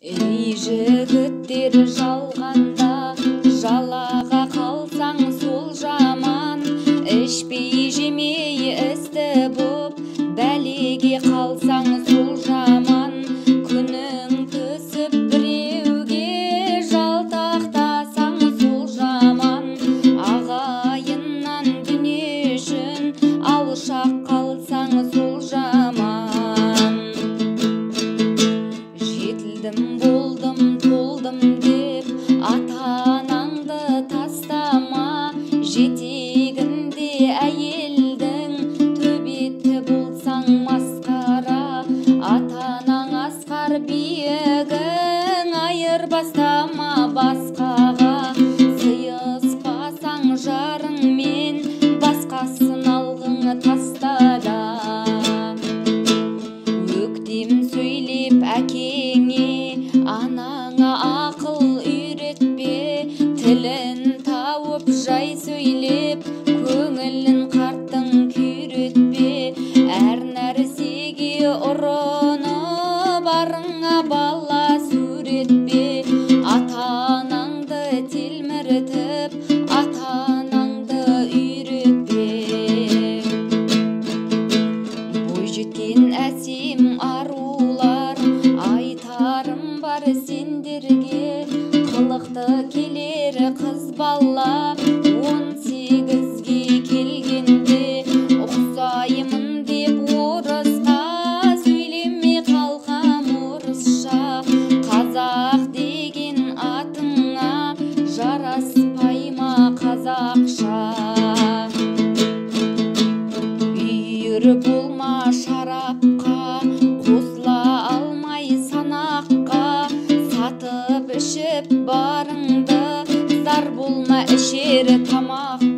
Ей жігіттер жалғанда, жалаға қалсаң сол жаман. Ішпей жемей істі боп, бәлеге қалсаң сол жаман. Күнің түсіп біреуге жалтақтасаң сол жаман. Ағайыннан дүние үшін алшақ қалсаң сол жаман. Жетілдім болдым толдым деп ата-анаңды тастама. Жетегінде әйелдің төбеті болсаң масқара. Ата-анаң асқар биігің айырбастама басқаға. Сыйыспасаң жарыңмен басқасын алғың тастада. Өктем сөйлеп әкеңе, анаңа ақыл үйретпе. Тілін тауып жай сөйлеп, көңілін қарттың күйретпе. Әр нәрсеге ұрыны барыңа бала суретпе. Ата-анаңды телміртіп, ата-анаңды үйретпе. Бойжеткен әсем арулар, айтарым бар сендерге. Қылықты келер қыз бала 18-ге келгенде. Ұқсаймын деп орысқа сөйлеме қалқам орысша. Қазақ деген атыңа жараспай ма қазақша. Үйір болма шарапқа, қосыла алмай санаққа. Сатып ішіп барыңды, зар болма ішер тамақ.